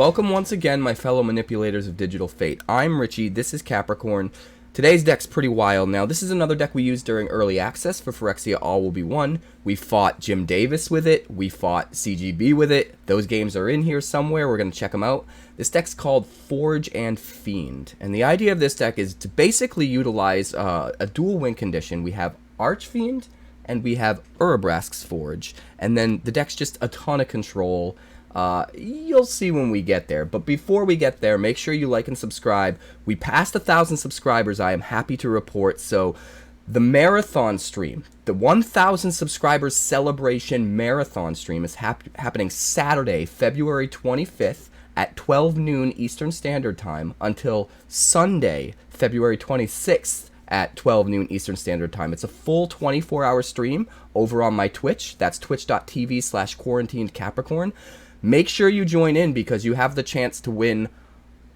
Welcome once again, my fellow manipulators of digital fate. I'm Richie, this is Capricorn. Today's deck's pretty wild. Now, this is another deck we used during early access for Phyrexia All Will Be One. We fought Jim Davis with it, we fought CGB with it. Those games are in here somewhere, we're going to check them out. This deck's called Forge and Fiend, and the idea of this deck is to basically utilize a dual win condition. We have Archfiend, and we have Urabrask's Forge, and then the deck's just a ton of control. You'll see when we get there, but before we get there, make sure you like and subscribe. We passed 1,000 subscribers, I am happy to report. So the marathon stream, the 1,000 subscribers celebration marathon stream is happening Saturday, February 25th at 12 noon Eastern Standard Time until Sunday, February 26th at 12 noon Eastern Standard Time. It's a full 24-hour stream over on my Twitch. That's twitch.tv/quarantinedcapricorn. Make sure you join in because you have the chance to win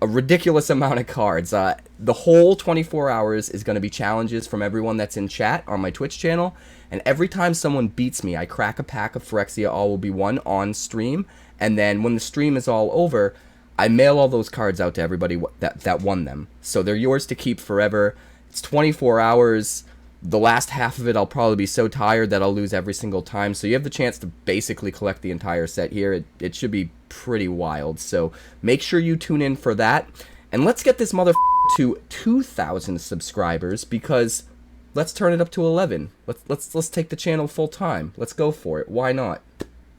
a ridiculous amount of cards. The whole 24 hours is going to be challenges from everyone that's in chat on my Twitch channel. And every time someone beats me, I crack a pack of Phyrexia All Will Be One on stream. And then when the stream is all over, I mail all those cards out to everybody that won them. So they're yours to keep forever. It's 24 hours. The last half of it, I'll probably be so tired that I'll lose every single time. So you have the chance to basically collect the entire set here. It should be pretty wild. So make sure you tune in for that. And let's get this mother to 2,000 subscribers because let's turn it up to 11. Let's take the channel full time. Let's go for it. Why not?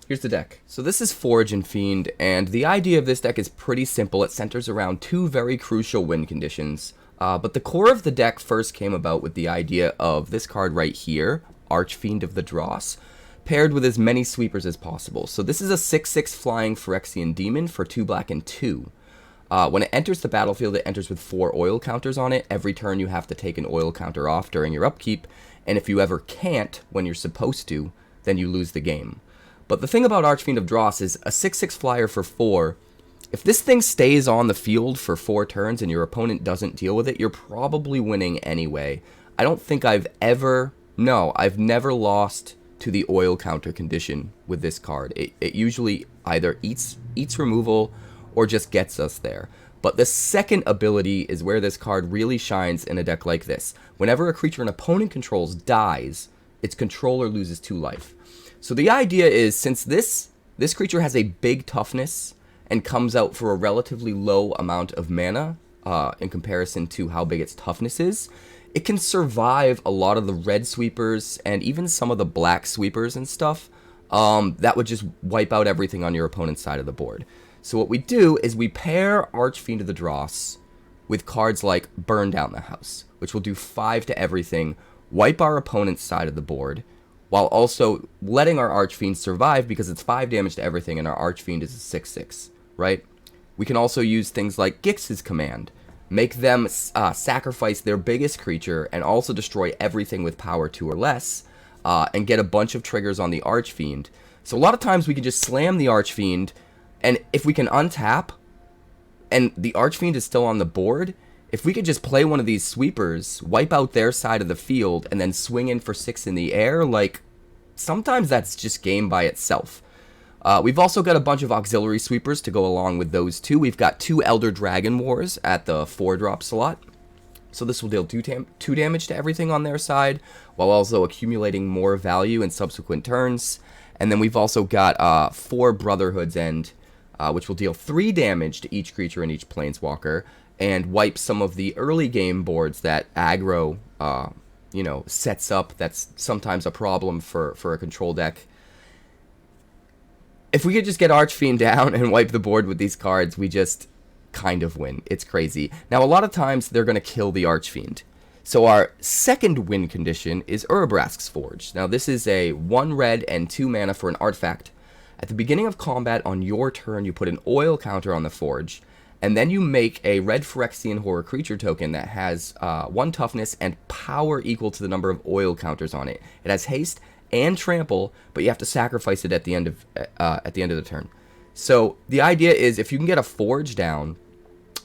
Here's the deck. So this is Forge and Fiend, and the idea of this deck is pretty simple. It centers around two very crucial win conditions. But the core of the deck first came about with the idea of this card right here, Archfiend of the Dross, paired with as many sweepers as possible. So this is a 6/6 flying Phyrexian demon for 2 black and 2. When it enters the battlefield, it enters with 4 oil counters on it. Every turn you have to take an oil counter off during your upkeep, and if you ever can't when you're supposed to, then you lose the game. But the thing about Archfiend of Dross is a 6/6 flyer for 4. If this thing stays on the field for 4 turns and your opponent doesn't deal with it, you're probably winning anyway. I don't think I've never lost to the oil counter condition with this card. It usually either eats removal or just gets us there. But the second ability is where this card really shines in a deck like this. Whenever a creature an opponent controls dies, its controller loses 2 life. So the idea is, since this creature has a big toughness and comes out for a relatively low amount of mana in comparison to how big its toughness is, it can survive a lot of the red sweepers and even some of the black sweepers and stuff that would just wipe out everything on your opponent's side of the board. So what we do is we pair Archfiend of the Dross with cards like Burn Down the House, which will do 5 to everything, wipe our opponent's side of the board, while also letting our Archfiend survive because it's 5 damage to everything and our Archfiend is a 6/6. Right? We can also use things like Gix's Command, make them sacrifice their biggest creature and also destroy everything with power 2 or less, and get a bunch of triggers on the Archfiend. So a lot of times we can just slam the Archfiend, and if we can untap and the Archfiend is still on the board, if we could just play one of these sweepers, wipe out their side of the field, and then swing in for 6 in the air, like, sometimes that's just game by itself. We've also got a bunch of auxiliary sweepers to go along with those too. We've got 2 Elder Dragon Wars at the 4-drop slot. So this will deal 2 damage to everything on their side, while also accumulating more value in subsequent turns. And then we've also got 4 Brotherhood's End, which will deal 3 damage to each creature and each Planeswalker, and wipe some of the early game boards that aggro, sets up. That's sometimes a problem for a control deck. If we could just get Archfiend down and wipe the board with these cards, we just kind of win. It's crazy. Now, a lot of times, they're going to kill the Archfiend. So our second win condition is Urabrask's Forge. Now, this is a 1 red and 2 mana for an artifact. At the beginning of combat on your turn, you put an oil counter on the Forge, and then you make a red Phyrexian Horror creature token that has 1 toughness and power equal to the number of oil counters on it. It has haste and trample, but you have to sacrifice it at the end of the turn. So the idea is, if you can get a Forge down,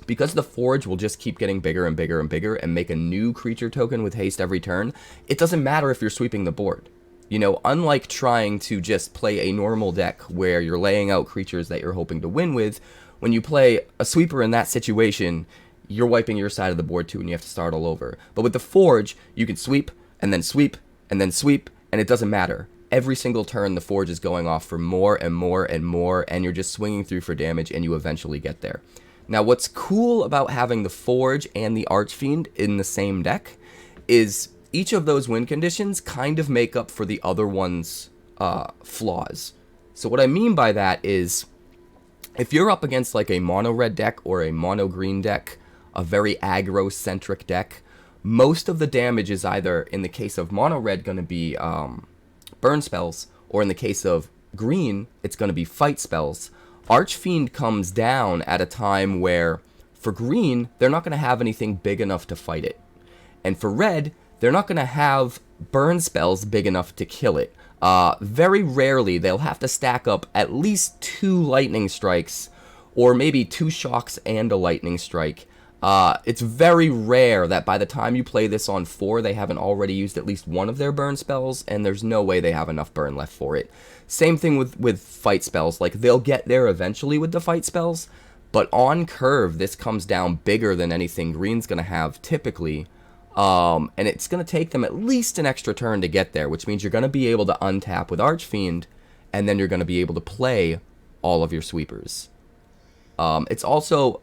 because the Forge will just keep getting bigger and bigger and bigger and make a new creature token with haste every turn, it doesn't matter if you're sweeping the board. You know, unlike trying to just play a normal deck where you're laying out creatures that you're hoping to win with when you play a sweeper in that situation, you're wiping your side of the board too, and you have to start all over. But with the Forge, you can sweep, and then sweep, and then sweep, and it doesn't matter. Every single turn, the Forge is going off for more and more and more, and you're just swinging through for damage, and you eventually get there. Now, what's cool about having the Forge and the Archfiend in the same deck is each of those win conditions kind of make up for the other one's flaws. So what I mean by that is, if you're up against like a mono-red deck or a mono-green deck, a very aggro-centric deck, most of the damage is either, in the case of mono-red, going to be burn spells, or in the case of green, it's going to be fight spells. Archfiend comes down at a time where, for green, they're not going to have anything big enough to fight it. And for red, they're not going to have burn spells big enough to kill it. Very rarely, they'll have to stack up at least 2 lightning strikes, or maybe 2 shocks and a lightning strike. It's very rare that by the time you play this on 4, they haven't already used at least one of their burn spells, and there's no way they have enough burn left for it. Same thing with fight spells. Like, they'll get there eventually with the fight spells, but on curve, this comes down bigger than anything green's going to have typically. And it's going to take them at least an extra turn to get there, which means you're going to be able to untap with Archfiend, and then you're going to be able to play all of your sweepers. It's also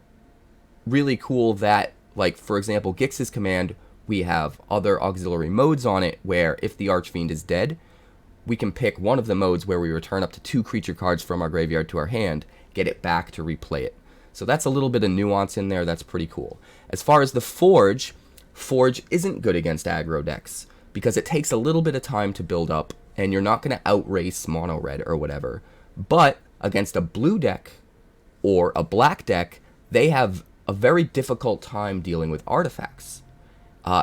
really cool that, like, for example, Gix's command, we have other auxiliary modes on it, where if the Archfiend is dead, we can pick one of the modes where we return up to 2 creature cards from our graveyard to our hand, get it back to replay it. So that's a little bit of nuance in there. That's pretty cool. As far as the Forge isn't good against aggro decks, because it takes a little bit of time to build up, and you're not going to outrace mono-red or whatever. But against a blue deck or a black deck, they have a very difficult time dealing with artifacts.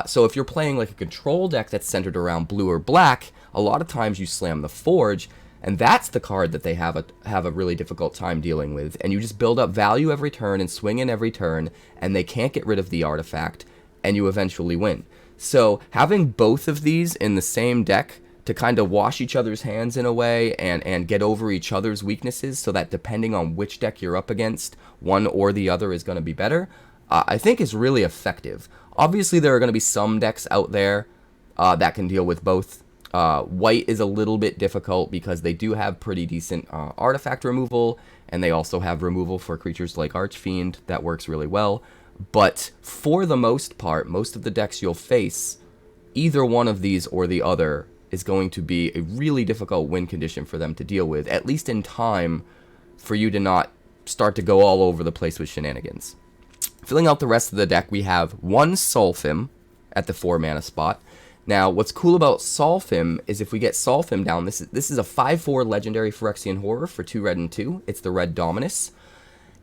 So if you're playing like a control deck that's centered around blue or black, a lot of times you slam the Forge, and that's the card that they have a really difficult time dealing with. And you just build up value every turn and swing in every turn, and they can't get rid of the artifact, and you eventually win. So having both of these in the same deck to kind of wash each other's hands in a way and get over each other's weaknesses, so that depending on which deck you're up against, one or the other is going to be better, I think is really effective. Obviously, there are going to be some decks out there that can deal with both. White is a little bit difficult because they do have pretty decent artifact removal, and they also have removal for creatures like Archfiend that works really well. But for the most part, most of the decks you'll face, either one of these or the other is going to be a really difficult win condition for them to deal with, at least in time for you to not start to go all over the place with shenanigans. Filling out the rest of the deck, we have 1 Solphim at the 4 mana spot. Now, what's cool about Solphim is if we get Solphim down, this is a 5/4 legendary Phyrexian Horror for 2 red and 2. It's the red Dominus.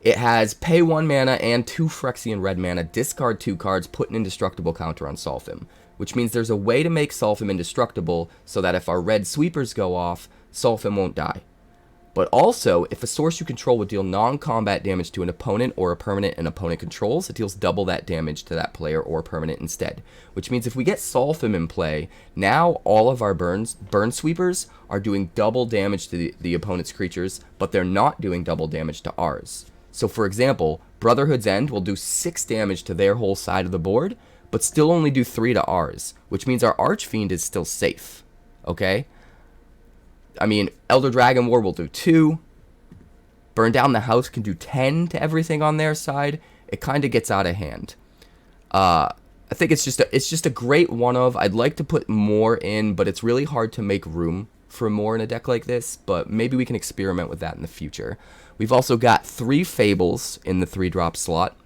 It has pay 1 mana and 2 Phyrexian red mana, discard 2 cards, put an indestructible counter on Solphim, which means there's a way to make Solphim indestructible so that if our red sweepers go off, Solphim won't die. But also, if a source you control would deal non-combat damage to an opponent or a permanent an opponent controls, it deals double that damage to that player or permanent instead. Which means if we get Solphim in play, now all of our burn sweepers are doing double damage to the opponent's creatures, but they're not doing double damage to ours. So for example, Brotherhood's End will do 6 damage to their whole side of the board, but still only do 3 to ours, which means our Archfiend is still safe. Okay? I mean, Elder Dragon War will do 2. Burn Down the House can do 10 to everything on their side. It kind of gets out of hand. I think it's just a great one of. I'd like to put more in, but it's really hard to make room for more in a deck like this. But maybe we can experiment with that in the future. We've also got 3 Fables in the 3-drop slot.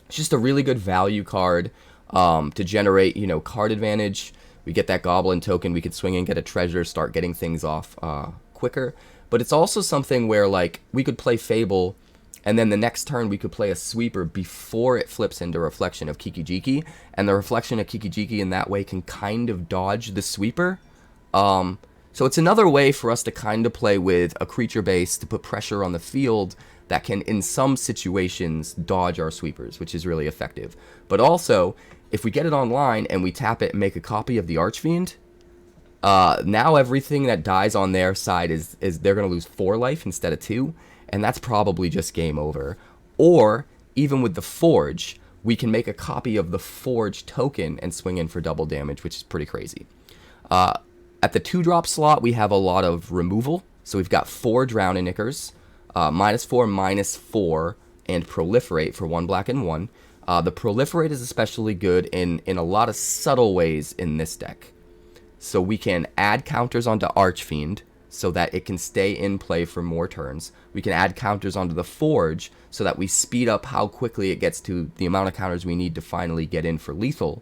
It's just a really good value card to generate, card advantage. We get that Goblin token, we could swing and get a treasure, start getting things off quicker. But it's also something where, like, we could play Fable, and then the next turn we could play a sweeper before it flips into Reflection of Kiki-Jiki, and the Reflection of Kiki-Jiki in that way can kind of dodge the sweeper. So it's another way for us to kind of play with a creature base to put pressure on the field that can, in some situations, dodge our sweepers, which is really effective. But also, if we get it online and we tap it and make a copy of the Archfiend, Now everything that dies on their side is they're going to lose 4 life instead of 2, and that's probably just game over. Or, even with the Forge, we can make a copy of the Forge token and swing in for double damage, which is pretty crazy. At the 2-drop slot, we have a lot of removal. So we've got 4 Drown and Ichors, -4, -4, and Proliferate for 1 black and 1. The Proliferate is especially good in a lot of subtle ways in this deck. So we can add counters onto Archfiend so that it can stay in play for more turns. We can add counters onto the Forge so that we speed up how quickly it gets to the amount of counters we need to finally get in for lethal.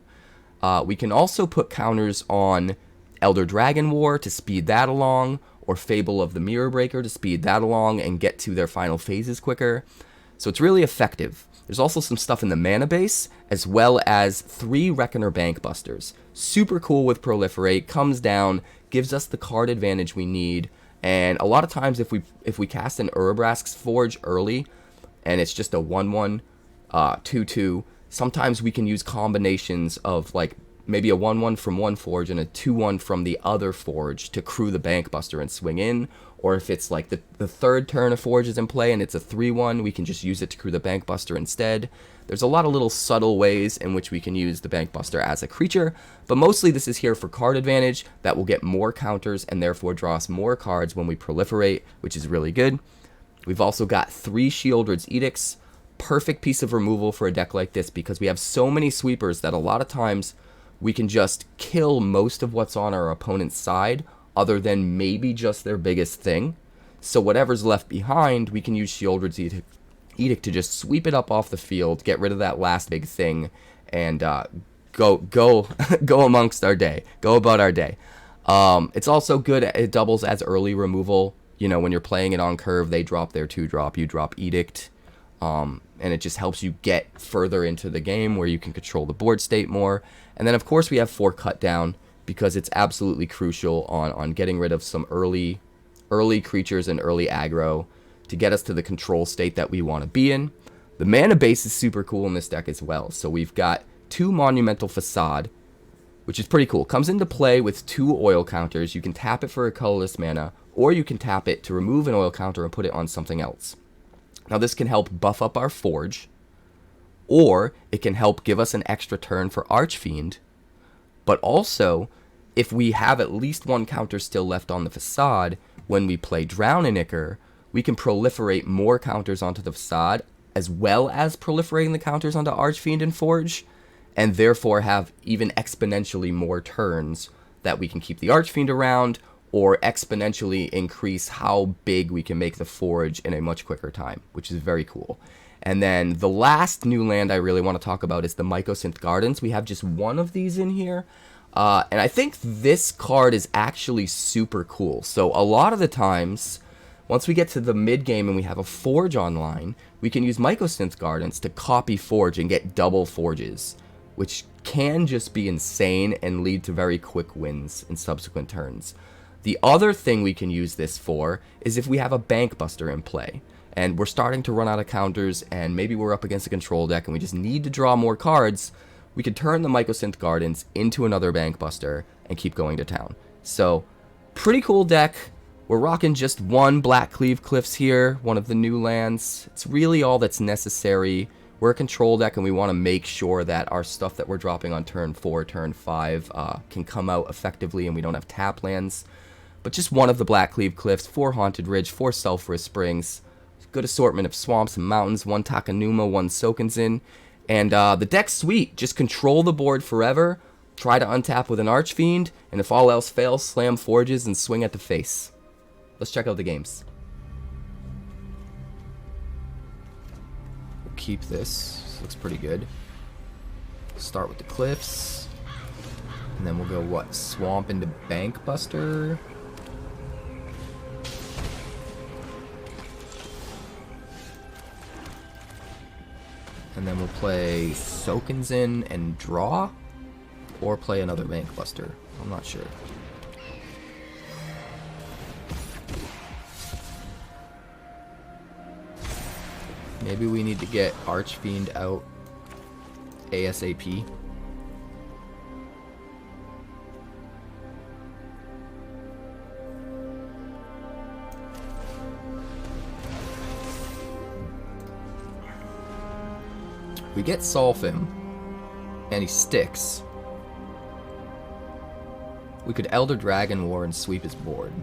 We can also put counters on Elder Dragon War to speed that along, or Fable of the Mirror Breaker to speed that along and get to their final phases quicker. So it's really effective. There's also some stuff in the mana base, as well as 3 Reckoner Bankbusters. Super cool with Proliferate, comes down, gives us the card advantage we need, and a lot of times if we cast an Urabrask's Forge early, and it's just a 1/1, 2/2, sometimes we can use combinations of like maybe a 1/1 from one Forge and a 2/1 from the other Forge to crew the Bankbuster and swing in. Or if it's like the third turn a Forge is in play and it's a 3/1, we can just use it to crew the Bankbuster instead. There's a lot of little subtle ways in which we can use the Bankbuster as a creature, but mostly this is here for card advantage that will get more counters and therefore draw us more cards when we proliferate, which is really good. We've also got 3 Sheoldred's Edicts. Perfect piece of removal for a deck like this because we have so many sweepers that a lot of times we can just kill most of what's on our opponent's side other than maybe just their biggest thing. So whatever's left behind, we can use Sheoldred's Edict to just sweep it up off the field, get rid of that last big thing, and go amongst our day. Go about our day. It's also good. It doubles as early removal. You know, when you're playing it on curve, they drop their 2-drop, you drop Edict. And it just helps you get further into the game where you can control the board state more. And then, of course, we have 4 Cut Down because it's absolutely crucial on getting rid of some early creatures and early aggro to get us to the control state that we want to be in. The mana base is super cool in this deck as well. So we've got 2 Monumental Facade, which is pretty cool. Comes into play with 2 oil counters. You can tap it for a colorless mana, or you can tap it to remove an oil counter and put it on something else. Now this can help buff up our Forge, or it can help give us an extra turn for Archfiend, but also, if we have at least 1 counter still left on the Facade, when we play Drown and Ichor, we can proliferate more counters onto the Facade, as well as proliferating the counters onto Archfiend and Forge, and therefore have even exponentially more turns that we can keep the Archfiend around, or exponentially increase how big we can make the Forge in a much quicker time, which is very cool. And then the last new land I really want to talk about is the Mycosynth Gardens. We have just 1 of these in here. And I think this card is actually super cool. So a lot of the times, once we get to the mid-game and we have a Forge online, we can use Mycosynth Gardens to copy Forge and get double Forges, which can just be insane and lead to very quick wins in subsequent turns. The other thing we can use this for is if we have a Bankbuster in play, and we're starting to run out of counters, and maybe we're up against a control deck and we just need to draw more cards, we can turn the Mycosynth Gardens into another Bankbuster and keep going to town. So, pretty cool deck. We're rocking just 1 Blackcleave Cliffs here, one of the new lands. It's really all that's necessary. We're a control deck and we want to make sure that our stuff that we're dropping on turn 4, turn 5 can come out effectively and we don't have tap lands. But just 1 of the Blackcleave Cliffs, 4 Haunted Ridge, 4 Sulfurous Springs, good assortment of swamps and mountains, 1 Takenuma, 1 Sokenzan, and the deck's sweet. Just control the board forever, try to untap with an Archfiend, and if all else fails, slam Forges and swing at the face. Let's check out the games. We'll keep this looks pretty good. Start with the Cliffs, and then we'll go, what, Swamp into Bankbuster? And then we'll play Sokenzan and draw, or play another Bankbuster. I'm not sure. Maybe we need to get Archfiend out ASAP. We get Solphim, and he sticks. We could Elder Dragon War and sweep his board.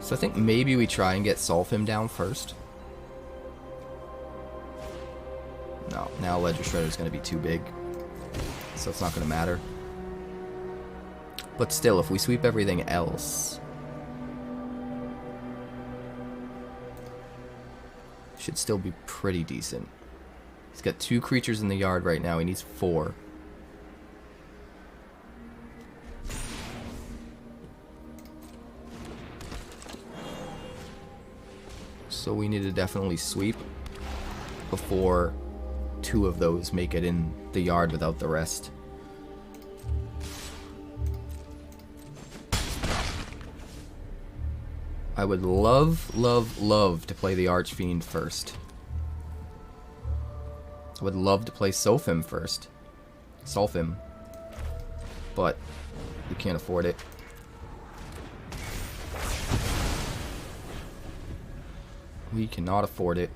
So I think maybe we try and get Solphim down first. No, now Ledger Shredder is going to be too big, so it's not going to matter. But still, if we sweep everything else, should still be pretty decent. He's got 2 creatures in the yard right now. He needs 4. So we need to definitely sweep before 2 of those make it in the yard without the rest. I would love, love, love to play the Archfiend first. I would love to play Solphim first. Solphim. But we can't afford it. We cannot afford it.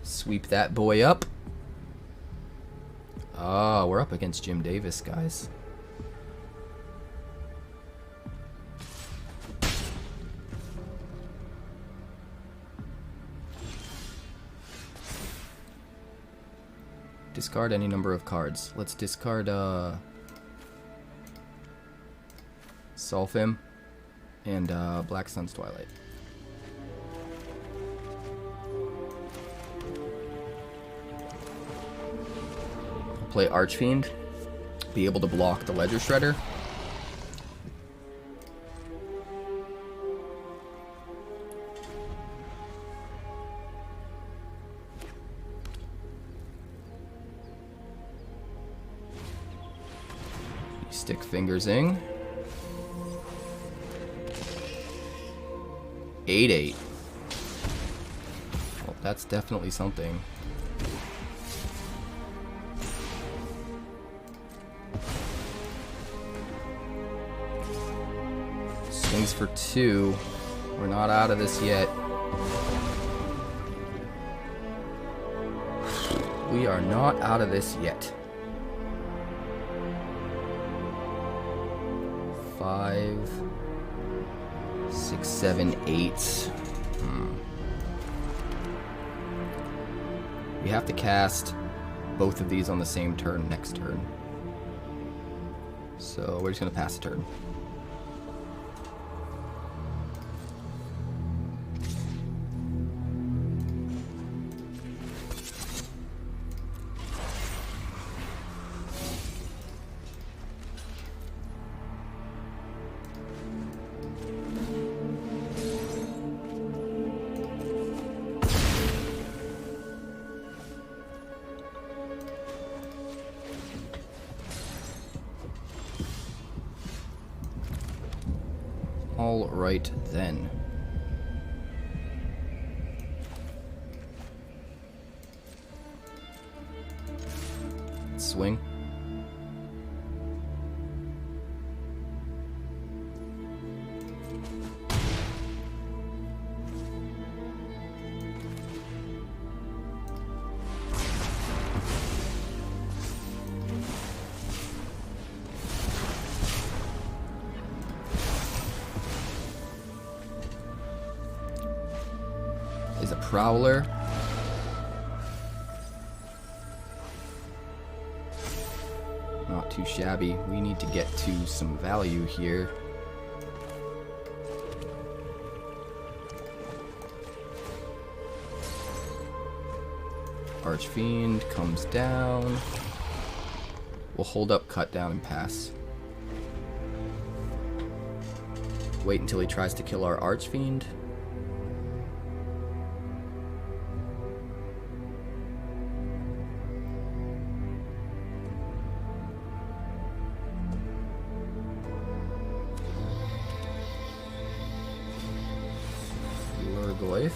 Sweep that boy up. Ah, we're up against Jim Davis, guys. Discard any number of cards. Let's discard Solphim and Black Sun's Twilight. Play Archfiend. Be able to block the Ledger Shredder. Stick fingers in. 8/8. Well, that's definitely something. Swings for 2. We're not out of this yet. We are not out of this yet. 5, 6, 7, 8. We have to cast both of these on the same turn next turn. So we're just going to pass the turn. All right then. Swing. Is a Prowler. Not too shabby. We need to get to some value here. Archfiend comes down. We'll hold up, cut down, and pass. Wait until he tries to kill our Archfiend. Glyph.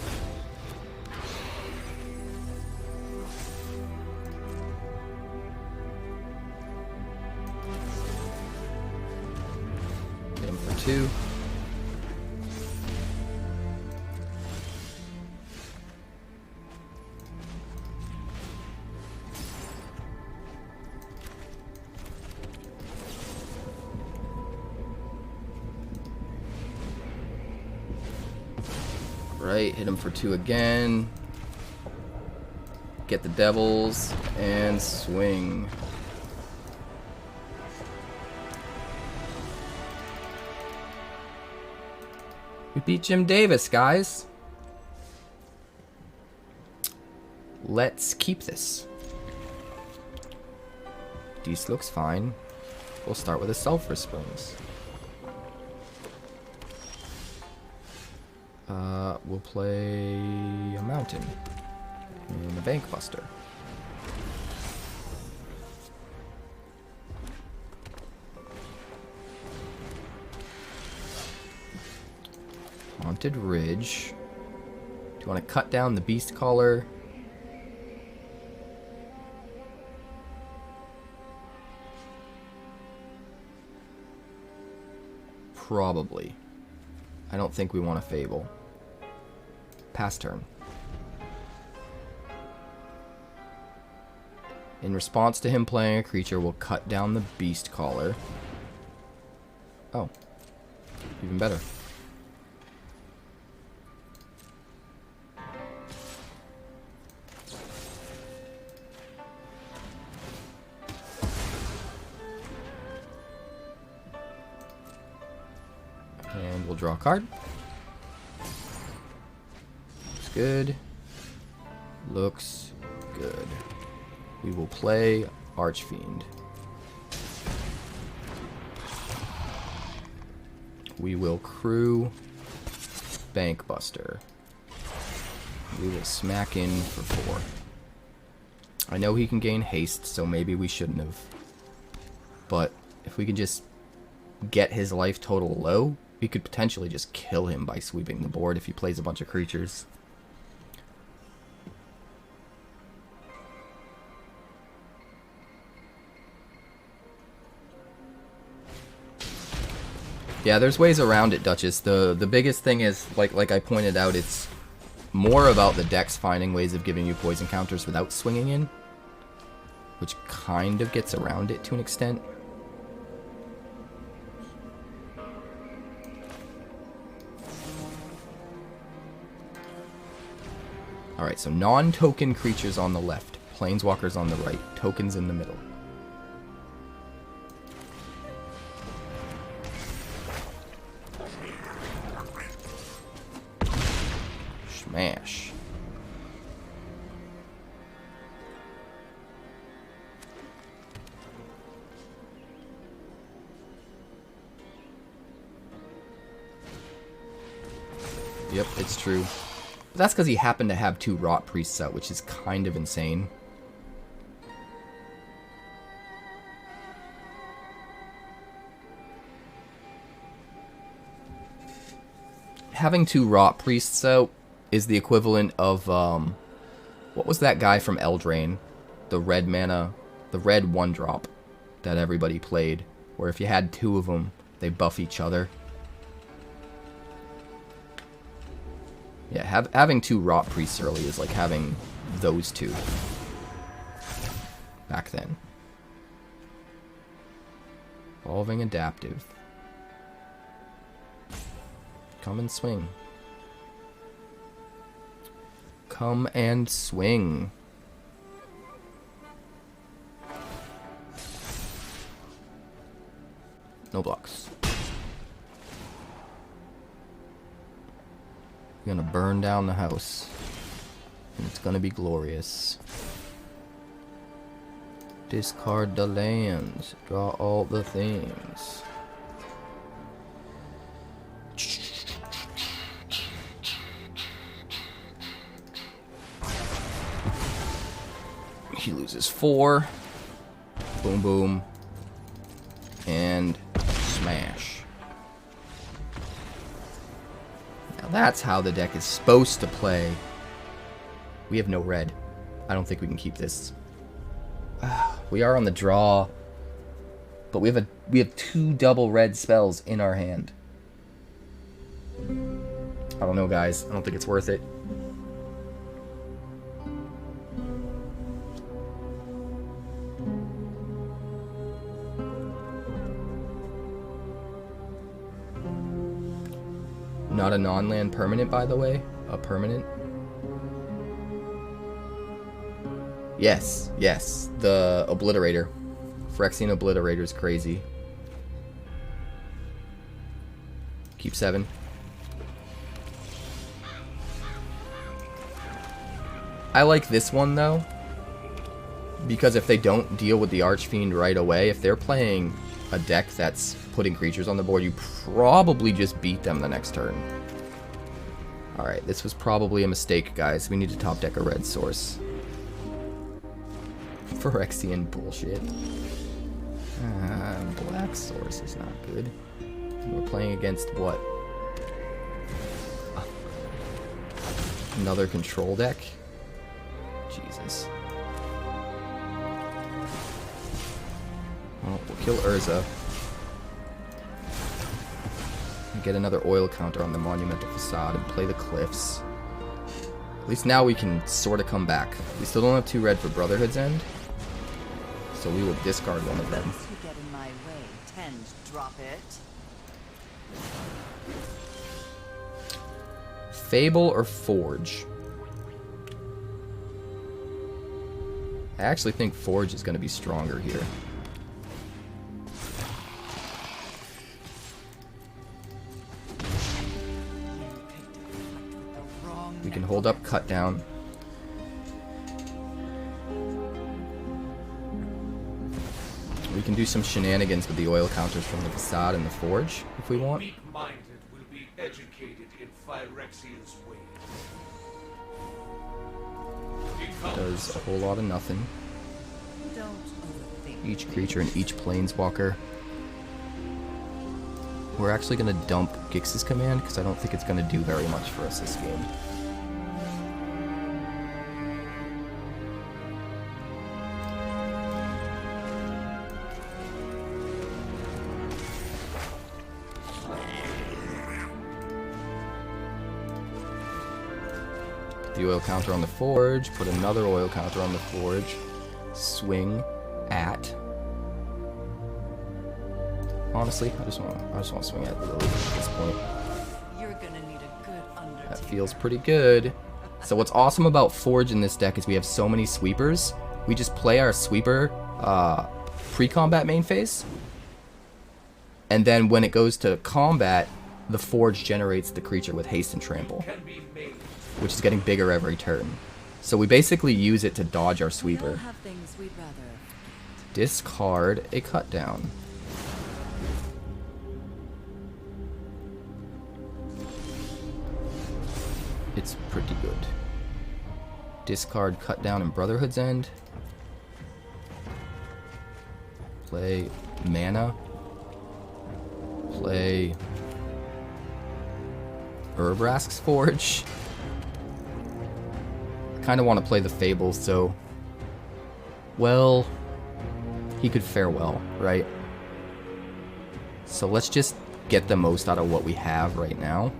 Get him for 2. Right, hit him for 2 again. Get the devils and swing. We beat Jim Davis, guys. Let's keep this. This looks fine. We'll start with a Sulfurous Springs. We'll play a Mountain and a Bankbuster. Haunted Ridge. Do you want to cut down the Beast Caller? Probably. I don't think we want a Fable. Pass turn. In response to him playing a creature, we'll cut down the Beast Caller. Oh. Even better. And we'll draw a card. Looks good. Looks good. We will play Archfiend. We will crew Bankbuster. We will smack in for 4. I know he can gain haste, so maybe we shouldn't have. But if we can just get his life total low, we could potentially just kill him by sweeping the board if he plays a bunch of creatures. Yeah, there's ways around it, Duchess. The biggest thing is, like I pointed out, it's more about the decks finding ways of giving you poison counters without swinging in, which kind of gets around it to an extent. Alright, so non-token creatures on the left, planeswalkers on the right, tokens in the middle. Smash. Yep, it's true. But that's because he happened to have 2 Rot Priests out, which is kind of insane. Having 2 Rot Priests out is the equivalent of, what was that guy from Eldraine? The red mana, the red 1-drop that everybody played, where if you had 2 of them, they buff each other. Yeah, having 2 Rot Priests early is like having those 2 back then. Evolving Adaptive. Come and swing. Come and swing. No blocks. You're gonna burn down the house. And it's gonna be glorious. Discard the lands. Draw all the things. He loses 4. Boom, boom. And smash. Now that's how the deck is supposed to play. We have no red. I don't think we can keep this. We are on the draw. But we have 2 double red spells in our hand. I don't know, guys. I don't think it's worth it. Not a non-land permanent, by the way. a permanent. Yes, yes, the Obliterator. Phyrexian Obliterator is crazy. Keep 7. I like this one though, because if they don't deal with the Archfiend right away, if they're playing a deck that's putting creatures on the board, you probably just beat them the next turn. Alright, this was probably a mistake, guys. We need to top deck a red source. Phyrexian bullshit. Black source is not good. We're playing against what? Another control deck? Jesus. Well, we'll kill Urza. And get another oil counter on the Monumental Facade and play the Cliffs. At least now we can sort of come back. We still don't have 2 red for Brotherhood's End, so we will discard one of them. Get in my way, tend to drop it. Fable or Forge? I actually think Forge is going to be stronger here. We can hold up Cut Down. We can do some shenanigans with the oil counters from the Facade and the Forge if we want. Weak-minded will be educated in Phyrexia's ways. Does a whole lot of nothing. Don't overthink. Each creature and each planeswalker. We're actually going to dump Gix's command because I don't think it's going to do very much for us this game. The oil counter on the Forge, put another oil counter on the Forge, swing at. Honestly, I just want to swing at Lily at this point. You're gonna need a good undertaker. That feels pretty good. So what's awesome about Forge in this deck is we have so many sweepers. We just play our sweeper pre-combat main phase, and then when it goes to combat, the Forge generates the creature with haste and trample, which is getting bigger every turn. So we basically use it to dodge our sweeper. Have things we'd rather. Discard a Cut Down. It's pretty good. Discard Cut Down and Brotherhood's End. Play Mana. Play Urabrask's Forge. Kind of want to play the Fable, so, well, he could farewell, right? So let's just get the most out of what we have right now.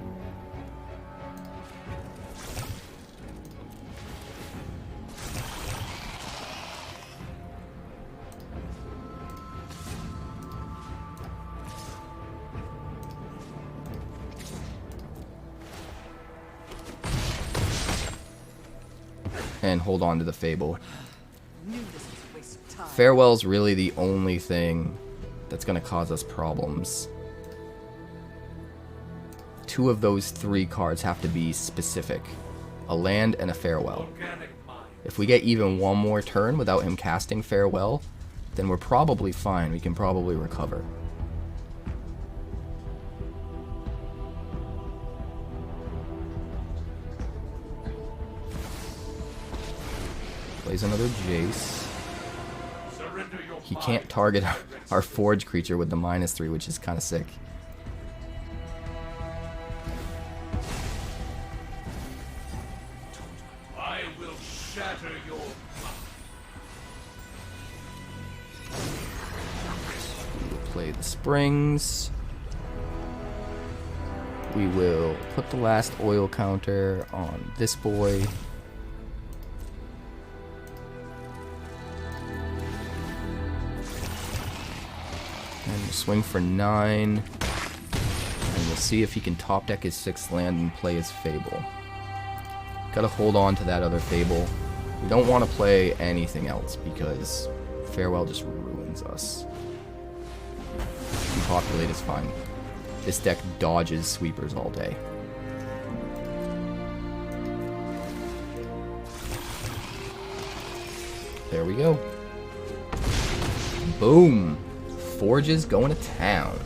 And hold on to the Fable. Farewell's really the only thing that's going to cause us problems. 2 of those 3 cards have to be specific. A land and a Farewell. If we get even one more turn without him casting Farewell, then we're probably fine. We can probably recover. Plays another Jace. He can't target our Forge creature with the -3, which is kind of sick. I will shatter your We will play the Springs. We will put the last oil counter on this boy. And we'll swing for 9. And we'll see if he can top deck his 6th land and play his Fable. Gotta hold on to that other Fable. We don't want to play anything else because Farewell just ruins us. Depopulate is fine. This deck dodges sweepers all day. There we go. Boom. Forges going to town.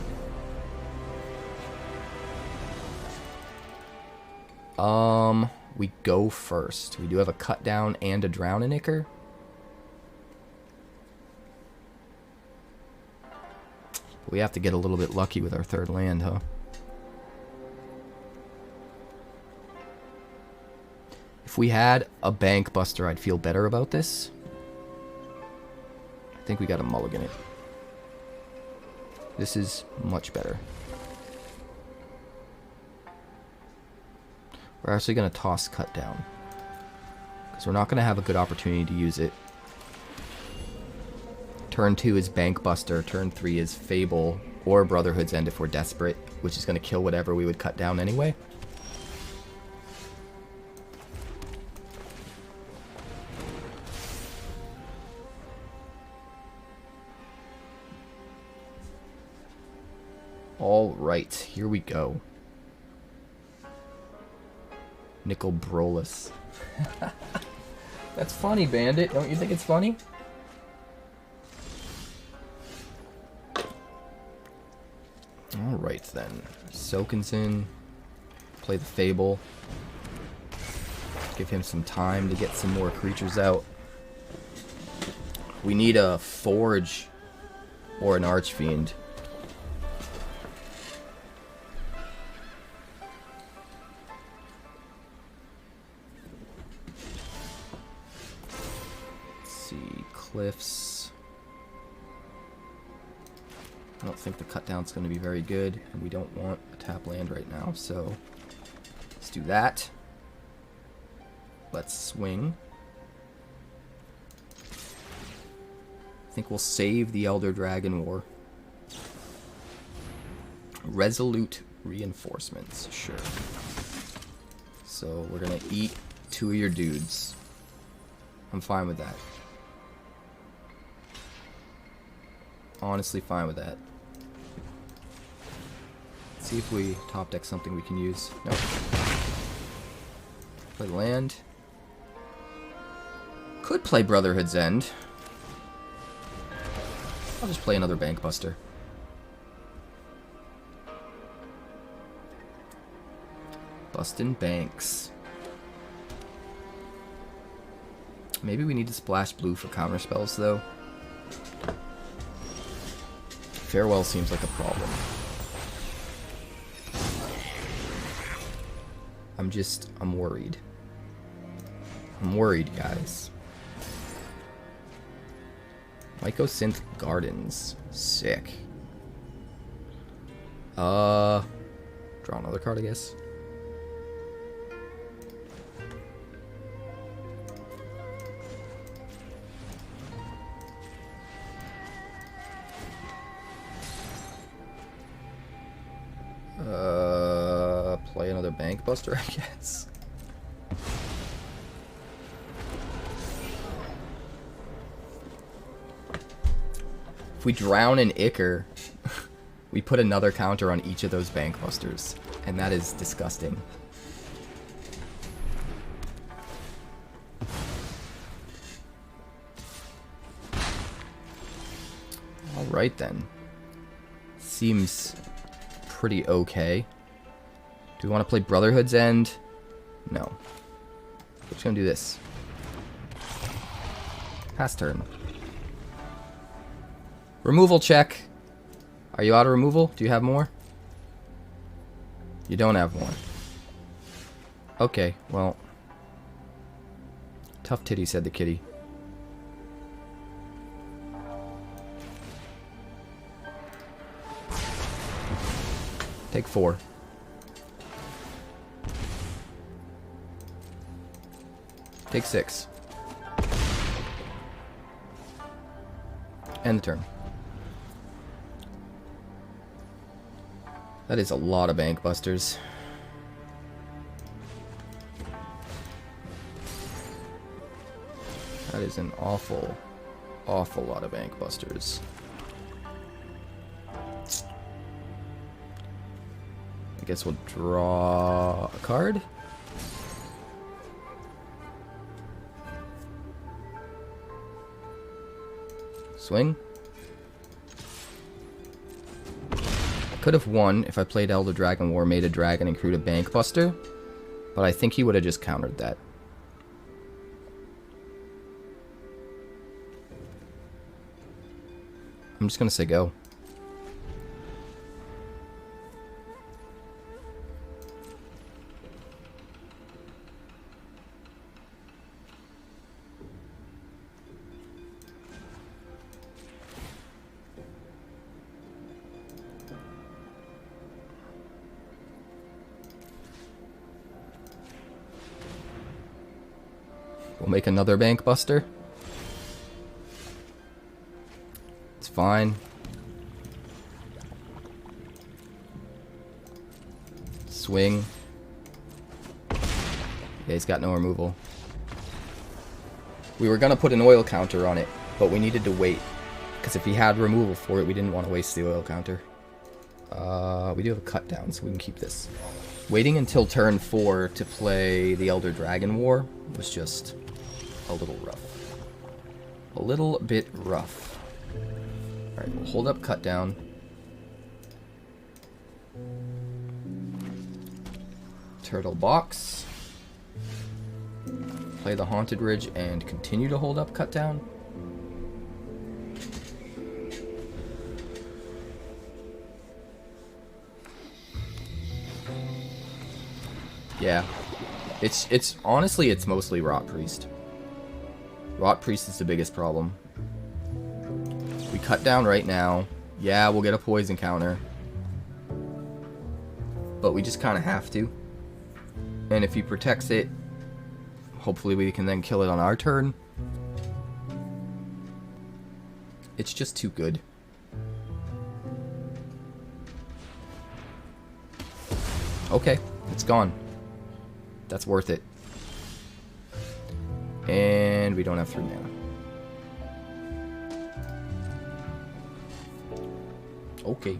We go first. We do have a cut down and a drown in Ichor. We have to get a little bit lucky with our third land, huh? If we had a Bankbuster, I'd feel better about this. I think we got a mulligan it. This is much better. We're actually going to toss cut down. Because we're not going to have a good opportunity to use it. Turn 2 is Bankbuster. Turn 3 is Fable or Brotherhood's End if we're desperate. Which is going to kill whatever we would cut down anyway. Alright, here we go. Nickel Brolus. That's funny, Bandit. Don't you think it's funny? Alright then. Sokenzan. Play the Fable. Give him some time to get some more creatures out. We need a Forge or an Archfiend. Cliffs. I don't think the cut down's going to be very good, and we don't want a tap land right now, so let's do that. Let's swing. I think we'll save the Elder Dragon War. Resolute Reinforcements, sure. So we're going to eat 2 of your dudes. I'm fine with that. Honestly fine with that. Let's see if we top deck something we can use. Nope. Play land. Could play Brotherhood's End. I'll just play another Bankbuster. Bustin' banks. Maybe we need to splash blue for counter spells though. Farewell seems like a problem. I'm worried. I'm worried, guys. Mycosynth Gardens. Sick. Draw another card, I guess. Play another Bankbuster, I guess. If we drown in Ichor, we put another counter on each of those Bankbusters, and that is disgusting. Alright then. Seems pretty okay. Do we want to play Brotherhood's End? No. We're just going to do this. Pass turn. Removal check. Are you out of removal? Do you have more? You don't have more. Okay, well. Tough titty, said the kitty. Take 4. Take 6. End the turn. That is a lot of Bankbusters. That is an awful, awful lot of Bankbusters. I guess we'll draw a card. Swing. I could have won if I played Elder Dragon War, made a dragon, and crewed a Bankbuster, but I think he would have just countered that. I'm just gonna say go. We'll make another Bankbuster. It's fine. Swing. Yeah, he's got no removal. We were gonna put an oil counter on it, but we needed to wait. Because if he had removal for it, we didn't want to waste the oil counter. We do have a cut down, so we can keep this. Waiting until turn 4 to play the Elder Dragon War was just a little rough. A little bit rough. Alright, we'll hold up cut down. Turtle box. Play the Haunted Ridge and continue to hold up cut down. Yeah. It's honestly it's mostly Rot Priest. Rot Priest is the biggest problem. We cut down right now. Yeah, we'll get a poison counter. But we just kind of have to. And if he protects it, hopefully we can then kill it on our turn. It's just too good. Okay, it's gone. That's worth it. And we don't have 3 mana. Okay.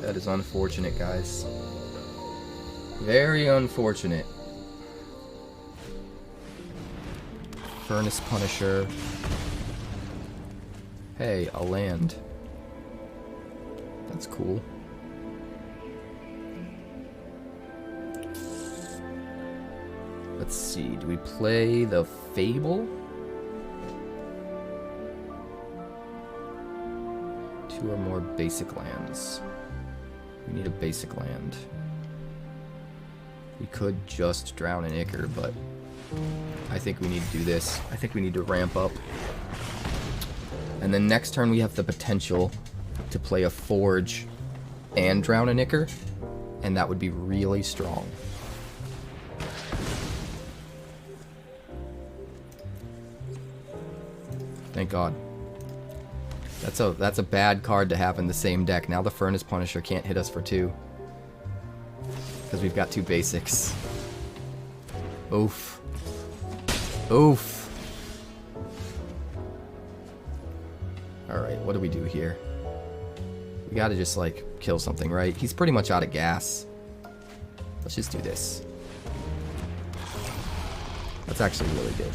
That is unfortunate, guys. Very unfortunate. Furnace Punisher. Hey, a land. That's cool. Let's see, do we play the Fable? 2 or more basic lands. We need a basic land. We could just drown an Ichor, but I think we need to do this. I think we need to ramp up. And then next turn we have the potential to play a Forge and drown an Ichor, and that would be really strong. Thank God. That's a bad card to have in the same deck. Now the Furnace Punisher can't hit us for 2. Because we've got 2 basics. Oof. Oof. Alright, what do we do here? We gotta just, like, kill something, right? He's pretty much out of gas. Let's just do this. That's actually really good.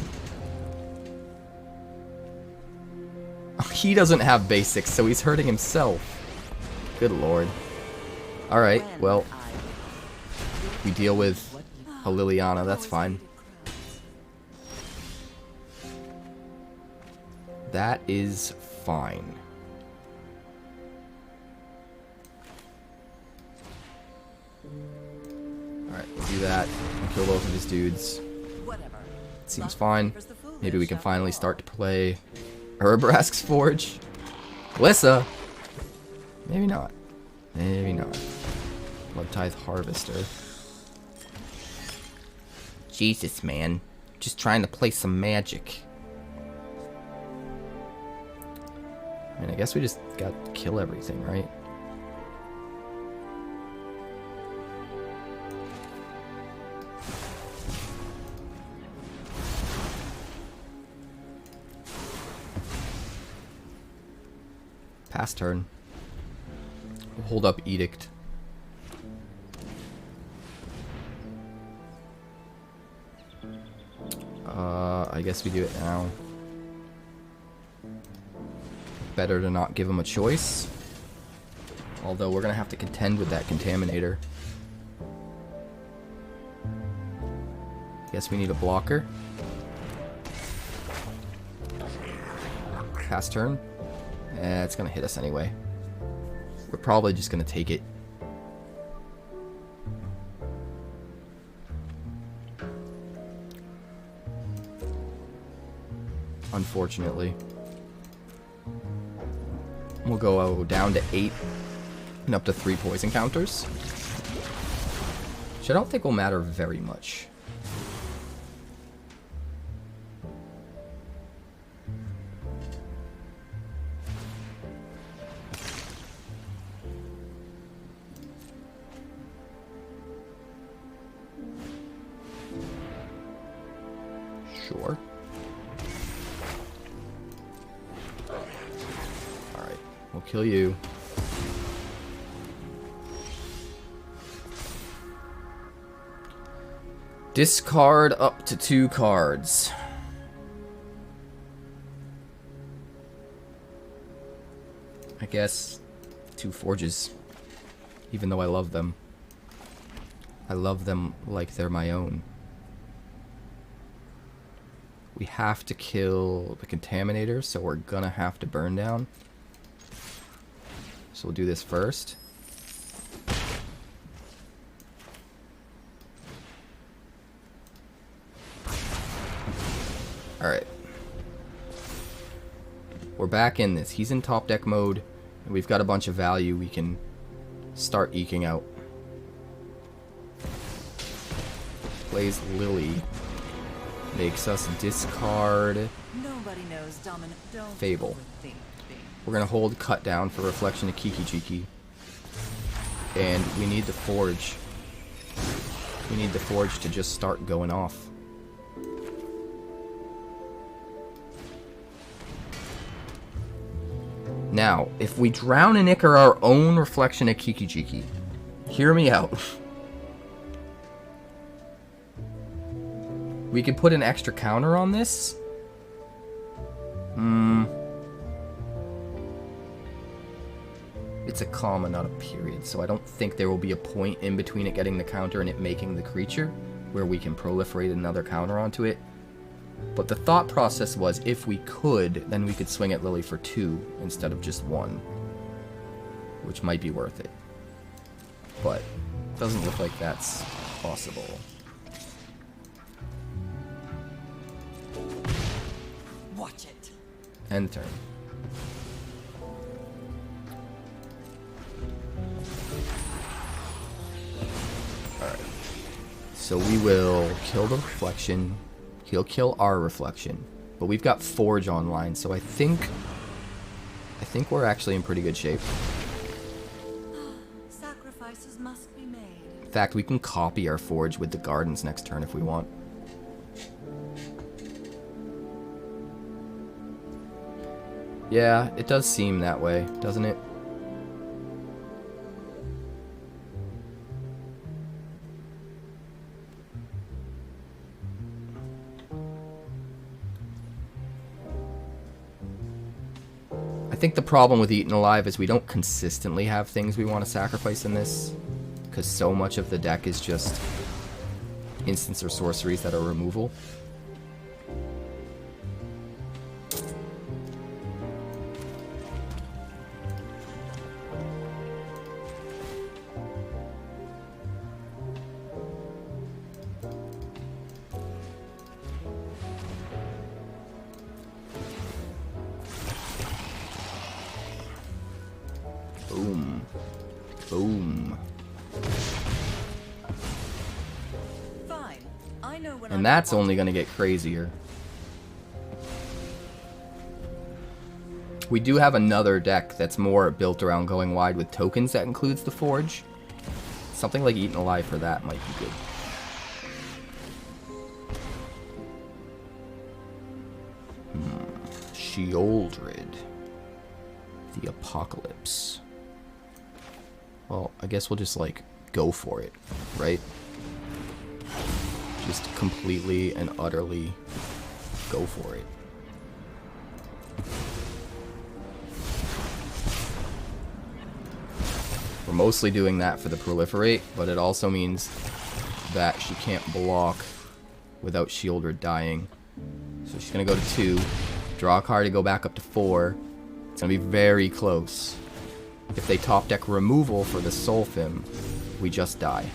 He doesn't have basics, so he's hurting himself. Good lord. Alright, well. We deal with a Liliana, that's fine. That is fine. Alright, we'll do that. And kill both of his dudes. Seems fine. Maybe we can finally start to play Urabrask's Forge. Lissa! Maybe not. Maybe not. Blood Tithe Harvester. Jesus, man. Just trying to play some magic. I mean, I guess we just got to kill everything, right? Pass turn. We'll hold up Edict. I guess we do it now. Better to not give him a choice. Although we're gonna have to contend with that Contaminator. Guess we need a blocker. Pass turn. It's gonna hit us anyway. We're probably just gonna take it. Unfortunately. We'll go down to 8 and up to 3 poison counters. Which I don't think will matter very much. Sure. Alright, we'll kill you. Discard up to 2 cards. I guess 2 forges. Even though I love them. I love them like they're my own. We have to kill the Contaminator, so we're gonna have to burn down. So we'll do this first. Alright. We're back in this. He's in top deck mode, and we've got a bunch of value we can start eking out. Plays Lily. Makes us discard Nobody knows Dominus. Don't Fable. overthink things. We're gonna hold cut down for Reflection of Kiki-Jiki. And we need the Forge. We need the Forge to just start going off. Now, if we drown in Ichor our own Reflection of Kiki-Jiki, hear me out. We could put an extra counter on this. It's a comma, not a period, so I don't think there will be a point in between it getting the counter and it making the creature where we can proliferate another counter onto it. But the thought process was, if we could, then we could swing at Lily for 2 instead of just 1. Which might be worth it. But it doesn't look like that's possible. Watch it. End turn. Alright. So we will kill the Reflection. He'll kill our Reflection. But we've got Forge online, so I think we're actually in pretty good shape. Sacrifices must be made. In fact, we can copy our Forge with the Gardens next turn if we want. Yeah, it does seem that way, doesn't it? I think the problem with Eaten Alive is we don't consistently have things we want to sacrifice in this, because so much of the deck is just instants or sorceries that are removal. Boom. Boom. Fine. I know when And that's only going to get crazier. We do have another deck that's more built around going wide with tokens that includes the Forge. Something like Eaten Alive for that might be good. Sheoldred. The Apocalypse. Well, I guess we'll just, like, go for it, right? Just completely and utterly go for it. We're mostly doing that for the proliferate, but it also means that she can't block without Sheoldred dying. So she's going to go to 2, draw a card to go back up to 4. It's going to be very close. If they top deck removal for the Solphim, we just die.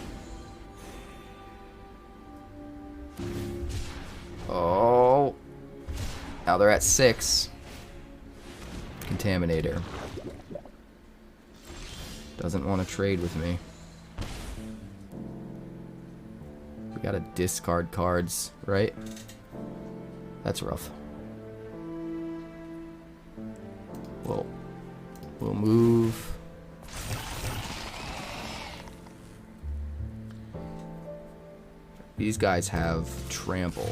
Oh. Now they're at 6. Contaminator. Doesn't want to trade with me. We gotta discard cards, right? That's rough. We'll move. These guys have trample.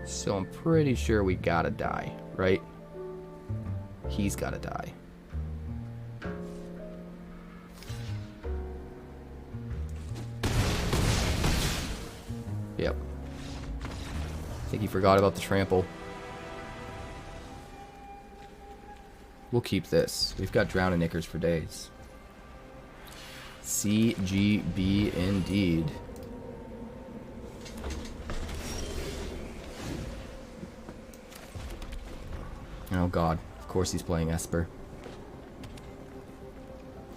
So I'm pretty sure we gotta die, right? He's gotta die. Yep. I think he forgot about the trample. We'll keep this. We've got Drown and Ichors for days. CGB indeed. Oh god, of course he's playing Esper.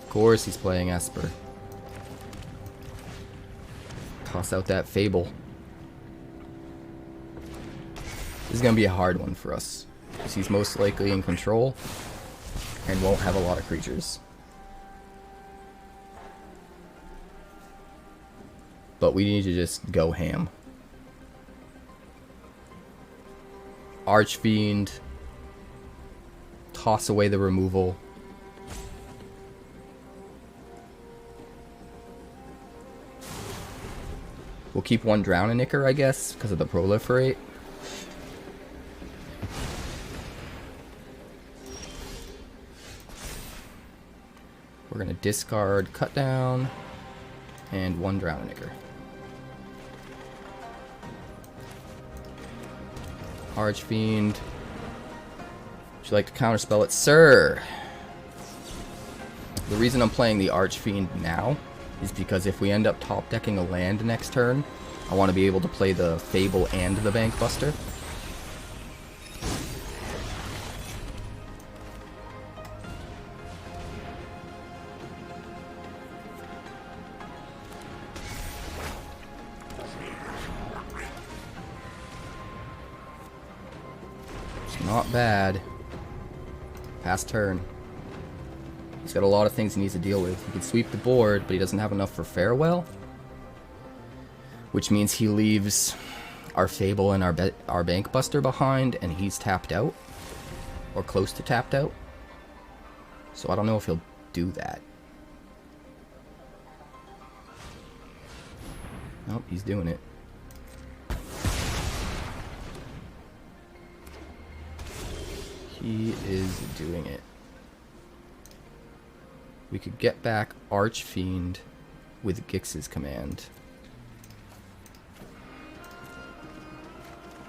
Of course he's playing Esper. Toss out that Fable. This is going to be a hard one for us, because he's most likely in control and won't have a lot of creatures. But we need to just go ham. Archfiend. Toss away the removal. We'll keep one Drown and Ichor, I guess, because of the proliferate. We're going to discard Cut Down and one Drown and Ichor. Archfiend. Would you like to counterspell it, sir? The reason I'm playing the Archfiend now is because if we end up top decking a land next turn, I want to be able to play the Fable and the Bankbuster. It's not bad. Past turn. He's got a lot of things he needs to deal with. He can sweep the board, but he doesn't have enough for Farewell. Which means he leaves our Fable and our Bankbuster behind, and he's tapped out. Or close to tapped out. So I don't know if he'll do that. Nope, he's doing it. He is doing it. We could get back Archfiend with Gix's command.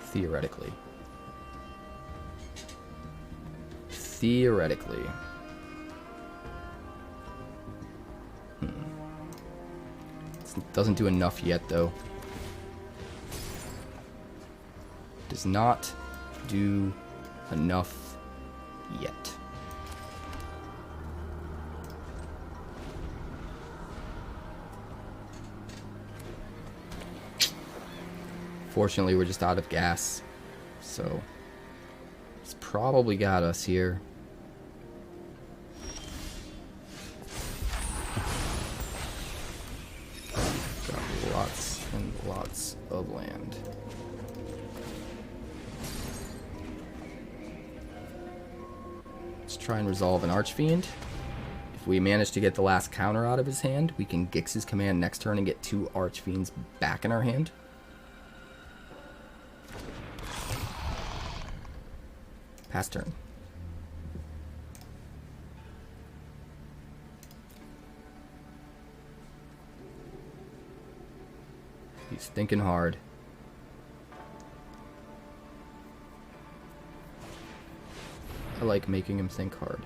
Theoretically. Theoretically. It doesn't do enough yet, though. Does not do enough yet. Fortunately, we're just out of gas, so it's probably got us here. Got lots and lots of land. Let's try and resolve an Archfiend. If we manage to get the last counter out of his hand, we can Gix's command next turn and get 2 Archfiends back in our hand. Pass turn. He's thinking hard. I like making him think hard.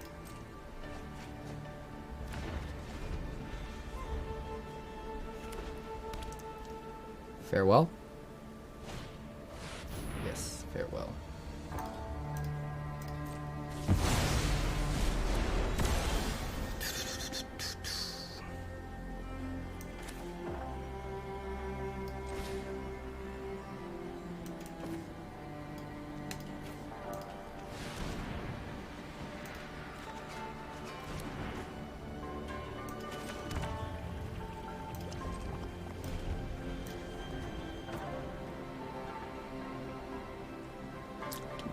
Farewell? Yes, farewell.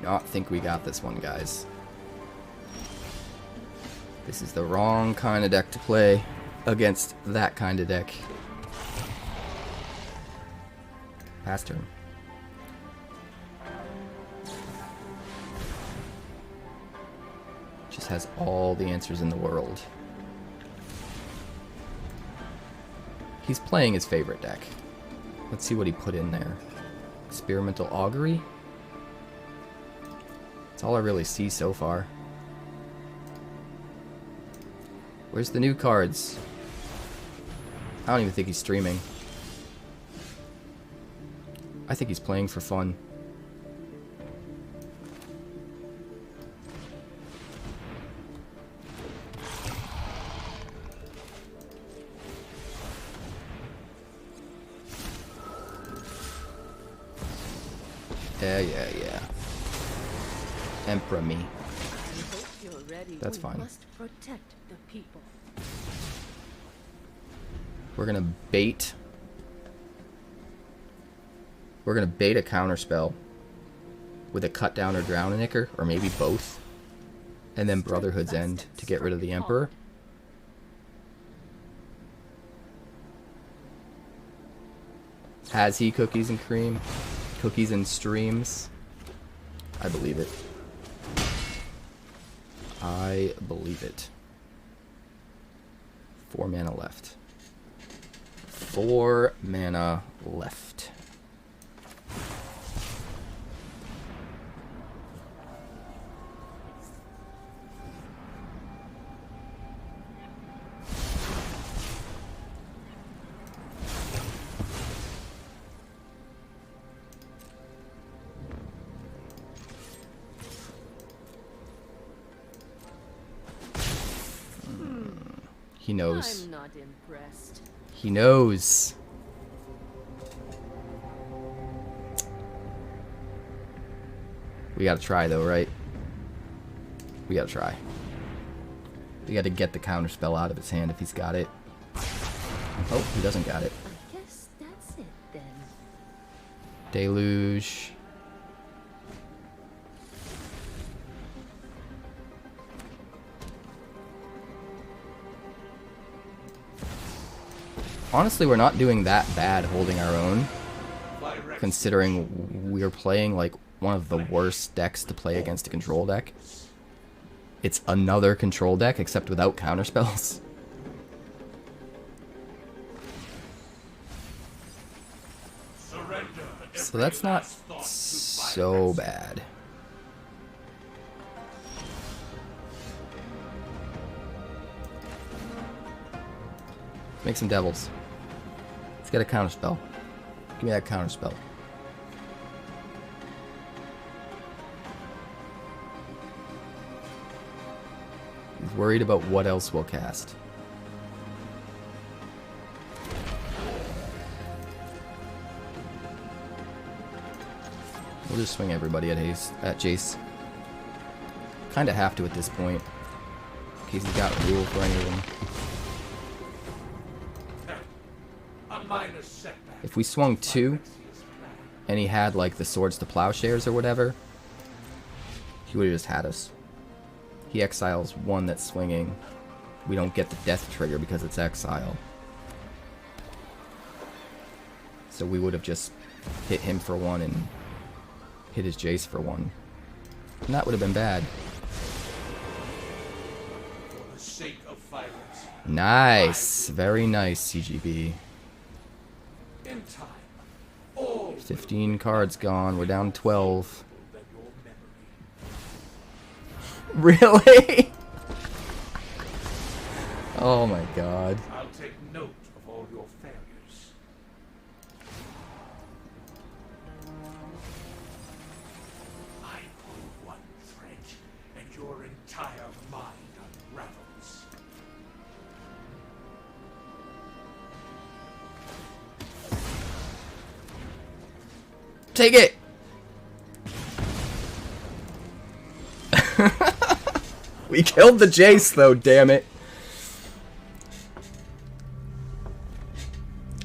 Not think we got this one, guys. This is the wrong kind of deck to play against that kind of deck. Pass turn. Just has all the answers in the world. He's playing his favorite deck. Let's see what he put in there. Experimental Augury? That's all I really see so far. Where's the new cards? I don't even think he's streaming. I think he's playing for fun. Yeah. Emperor me. That's fine. Protect the people. We're gonna bait. We're gonna bait a counterspell with a cut down or drown an Ichor, or maybe both, and then Brotherhood's End to get rid of the Emperor. Has he cookies and cream? Cookies and streams? I believe it. I believe it. 4 mana left. 4 mana left. He knows. I'm not impressed. He knows. We gotta try though, right? We gotta try. We gotta get the counterspell out of his hand if he's got it. Oh, he doesn't got it. I guess that's it then. Deluge. Honestly, we're not doing that bad holding our own, considering we're playing like one of the worst decks to play against a control deck. It's another control deck, except without counterspells. So that's not so bad. Make some devils. Let's get a counterspell. Give me that counterspell. He's worried about what else we'll cast. We'll just swing everybody at Jace. Kinda have to at this point. In case he's got Gruul for any of them. If we swung 2, and he had like the Swords to Plowshares or whatever, he would have just had us. He exiles 1 that's swinging. We don't get the death trigger because it's exile. So we would have just hit him for 1 and hit his Jace for 1. And that would have been bad. For the sake of Phyrexia. Nice. Very nice, CGB. In time, all 15 cards gone. We're down 12. than your memory. Really? Oh my god. I'll take note of all your failures. I pull one thread, and your entire mind unravels. Take it! We killed the Jace though, damn it.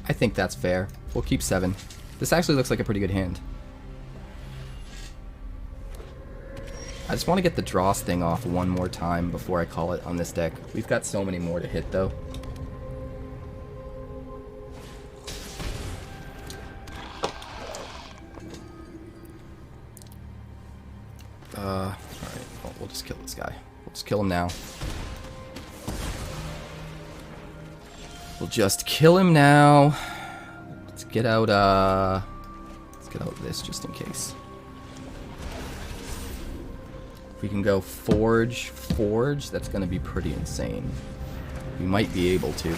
I think that's fair. We'll keep 7. This actually looks like a pretty good hand. I just want to get the Dross thing off one more time before I call it on this deck. We've got so many more to hit though. Alright, well, we'll just kill this guy. We'll just kill him now. We'll just kill him now. Let's get out this just in case. If we can go Forge, that's gonna be pretty insane. We might be able to.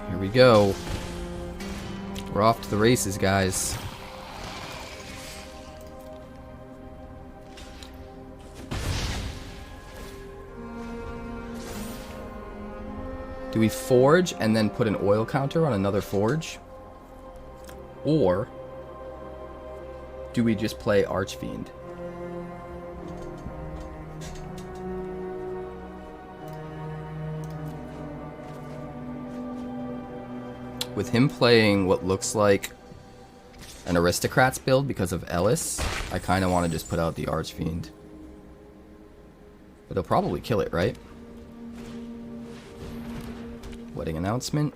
Here we go. We're off to the races, guys. Do we forge and then put an oil counter on another forge? Or do we just play Archfiend? With him playing what looks like an Aristocrats build because of Ellis, I kind of want to just put out the Archfiend. But he'll probably kill it, right? Wedding announcement.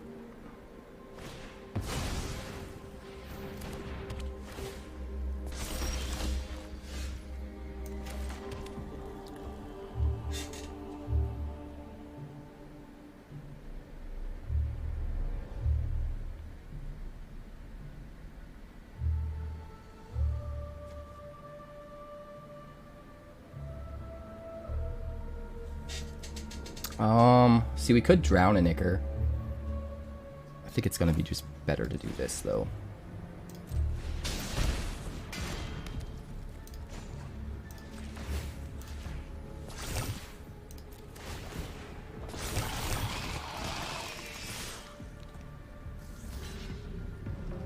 See, we could drown an Ichor. I think it's gonna be just better to do this, though.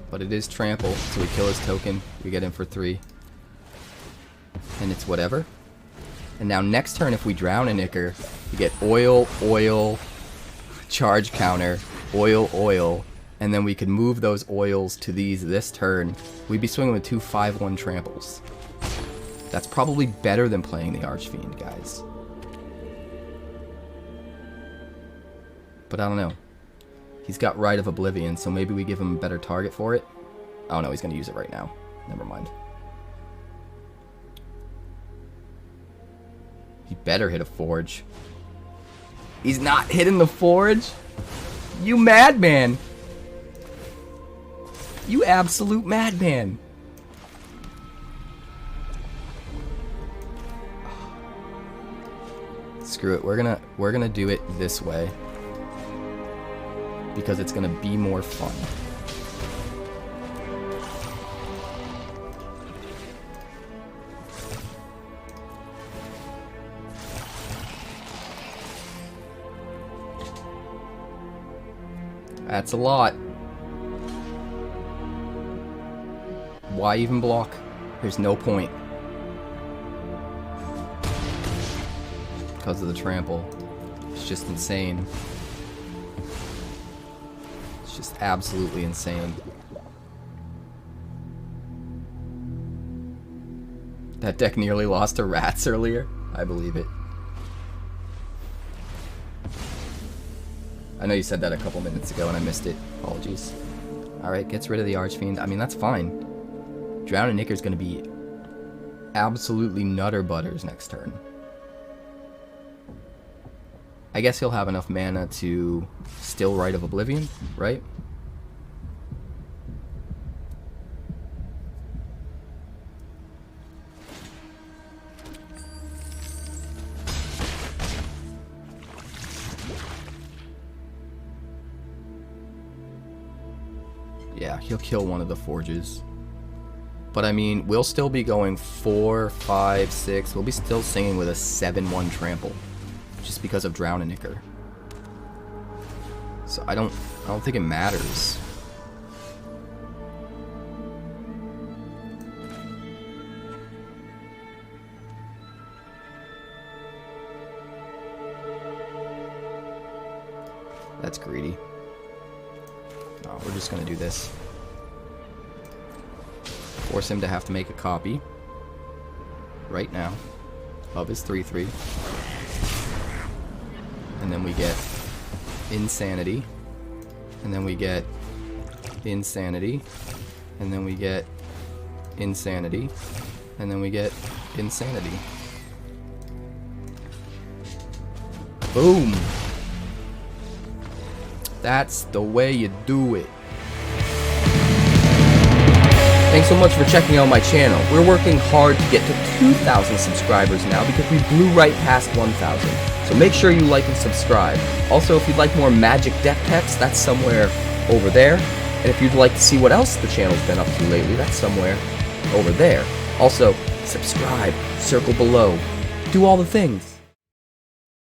But it is trample, so we kill his token, we get him for 3. And it's whatever. And now next turn, if we drown an Ichor, we get oil, oil, charge counter, oil, oil, and then we could move those oils to these this turn. We'd be swinging with 2 5/1 tramples. That's probably better than playing the Archfiend, guys. But I don't know. He's got Rite of Oblivion, so maybe we give him a better target for it. Oh no, he's going to use it right now. Never mind. He better hit a Forge. He's not hitting the Forge? You madman! You absolute madman! Screw it, we're gonna do it this way. Because it's gonna be more fun. That's a lot. Why even block? There's no point. Because of the trample. It's just insane. It's just absolutely insane. That deck nearly lost to rats earlier. I believe it. I know you said that a couple minutes ago and I missed it. Apologies. Alright, gets rid of the Archfiend. I mean, that's fine. Drown and Ichor's going to be absolutely nutter butters next turn. I guess he'll have enough mana to still Rite of Oblivion, right? Yeah, he'll kill one of the forges. But I mean, we'll still be going 4, 5, 6. We'll be still singing with a 7-1 trample. Just because of Drown and Ichor. So I don't think it matters. That's greedy. No, we're just gonna do this. Force him to have to make a copy. Right now. Of his 3/3. And then we get Insanity. And then we get Insanity. And then we get Insanity. And then we get Insanity. Boom! That's the way you do it. Thanks so much for checking out my channel. We're working hard to get to 2,000 subscribers now because we blew right past 1,000. So make sure you like and subscribe. Also, if you'd like more magic deck pets, that's somewhere over there. And if you'd like to see what else the channel's been up to lately, that's somewhere over there. Also, subscribe, circle below, do all the things.